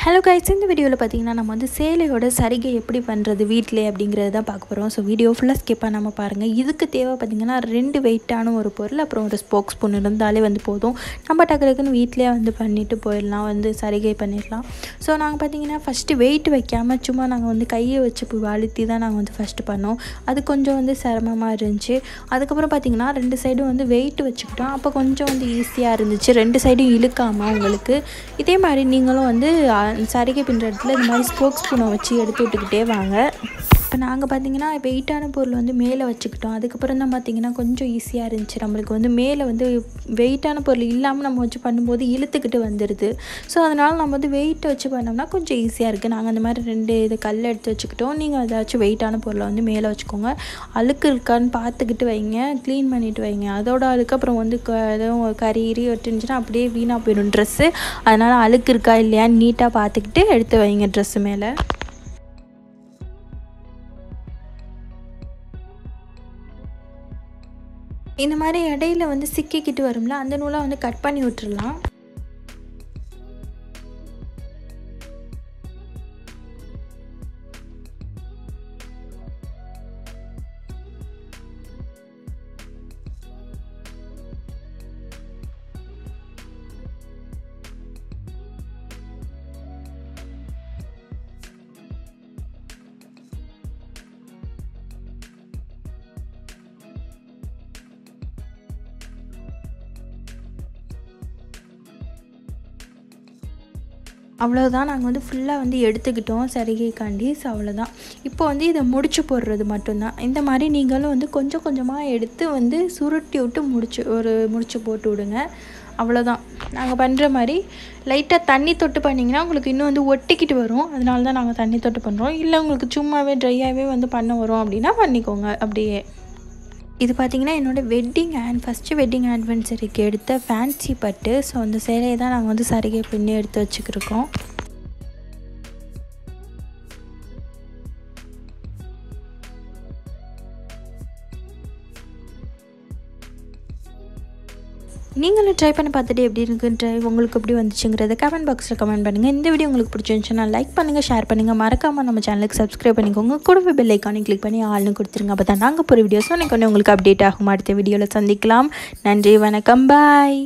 Hello guys, இந்த வீடியோவில் பார்த்தீங்கன்னா நம்ம வந்து சேலையோட சரிகை எப்படி பண்ணுறது வீட்டிலே அப்படிங்கிறது தான் பார்க்க போகிறோம். ஸோ வீடியோ ஃபுல்லாக ஸ்கிப் பண்ணாமல் பாருங்கள். இதுக்கு தேவை பார்த்திங்கன்னா 2 வெயிட்டான ஒரு பொருள், அப்புறம் ஒரு ஸ்போக் ஸ்பூன் இருந்தாலே வந்து போதும். நம்ம டக்குன்னு வீட்டிலே வந்து பண்ணிவிட்டு போயிடலாம், வந்து சரிகை பண்ணிடலாம். ஸோ நாங்கள் பார்த்திங்கன்னா ஃபஸ்ட்டு வெயிட் வைக்காமல் சும்மா நாங்கள் வந்து கையை வச்சு அழுத்தி தான் நாங்கள் வந்து ஃபஸ்ட்டு பண்ணோம். அது கொஞ்சம் வந்து சிரமமாக இருந்துச்சு. அதுக்கப்புறம் பார்த்திங்கன்னா 2 சைடும் வந்து வெயிட் வச்சுக்கிட்டோம். அப்போ கொஞ்சம் வந்து ஈஸியாக இருந்துச்சு, 2 சைடும் இழுக்காமல் உங்களுக்கு. இதே மாதிரி நீங்களும் வந்து சரிகை பின்னுற இடத்துல இந்த மாதிரி ஸ்போக் ஸ்பூனை வச்சு எடுத்து விட்டுக்கிட்டே வாங்க. இப்போ நாங்கள் பார்த்திங்கன்னா வெயிட்டான பொருள் வந்து மேலே வச்சுக்கிட்டோம். அதுக்கப்புறம் தான் பார்த்திங்கன்னா கொஞ்சம் ஈஸியாக இருந்துச்சு. நம்மளுக்கு வந்து மேலே வந்து வெயிட்டான பொருள் இல்லாமல் நம்ம வச்சு பண்ணும்போது இழுத்துக்கிட்டு வந்துடுது. ஸோ அதனால் நம்ம வந்து வெயிட்டை வச்சு பண்ணோம்னா கொஞ்சம் ஈஸியாக இருக்குது. நாங்கள் அந்த மாதிரி 2 கல் எடுத்து வச்சுக்கிட்டோம். நீங்கள் ஏதாச்சும் வெயிட்டான பொருளை வந்து மேலே வச்சுக்கோங்க. அழுக்கு இருக்கான்னு பார்த்துக்கிட்டு வைங்க, க்ளீன் பண்ணிவிட்டு வைங்க. அதுக்கப்புறம் வந்து எதுவும் கறி விட்டுருந்துச்சுன்னா அப்படியே வீணாக போயிடும் ட்ரெஸ்ஸு. அதனால் அழுக்கு இருக்கா இல்லையான்னு நீட்டாக பார்த்துக்கிட்டு எடுத்து வைங்க ட்ரெஸ்ஸு மேலே. இந்த மாதிரி இடையில வந்து சிக்கிக்கிட்டு வரும்ல, அந்த நூலை வந்து கட் பண்ணி விட்டுறலாம். அவ்வளோதான், நாங்கள் வந்து ஃபுல்லாக வந்து எடுத்துக்கிட்டோம் சரிகைக்காண்டி. ஸோ அவ்வளோதான். இப்போ வந்து இதை முடிச்சு போடுறது மட்டும்தான். இந்த மாதிரி நீங்களும் வந்து கொஞ்சம் கொஞ்சமாக எடுத்து வந்து சுருட்டி விட்டு முடிச்சு போட்டு விடுங்க. அவ்வளோதான். நாங்கள் பண்ணுற மாதிரி லைட்டாக தண்ணி தொட்டு பண்ணிங்கன்னா உங்களுக்கு இன்னும் வந்து ஒட்டிக்கிட்டு வரும். அதனால தான் நாங்கள் தண்ணி தொட்டு பண்ணுறோம். இல்லை உங்களுக்கு சும்மாவே ட்ரையாகவே வந்து பண்ண வரும் அப்படின்னா பண்ணிக்கோங்க அப்படியே. இது பார்த்திங்கன்னா என்னோடய ஃபஸ்ட்டு வெட்டிங் ஆனிவர்சரிக்கு எடுத்த ஃபேன்சி பட்டு. ஸோ அந்த சேலையை தான் நாங்கள் வந்து சரிகை பின்னி எடுத்து வச்சுக்கிருக்கோம். நீங்களும் ட்ரை பண்ணி பார்த்துட்டு எப்படி இருக்குன்ற உங்களுக்கு எப்படி வந்துச்சுங்கிறத கமெண்ட் பாக்ஸில் கமெண்ட் பண்ணுங்கள். இந்த வீடியோ உங்களுக்கு பிடிச்சிருந்துச்சுன்னா லைக் பண்ணுங்கள், ஷேர் பண்ணுங்கள். மறக்காமல் நம்ம சேனலுக்கு சப்ஸ்கிரைப் பண்ணிக்கோங்க. கூடவே பெல் ஐக்கானை கிளிக் பண்ணி ஆள்னு கொடுத்துருங்க. அப்போ தான் நாங்கள் போகிற வீடியோஸ் உங்களுக்கு அப்டேட் ஆகும். அடுத்த வீடியோவில் சந்திக்கலாம். நன்றி, வணக்கம், பாய்.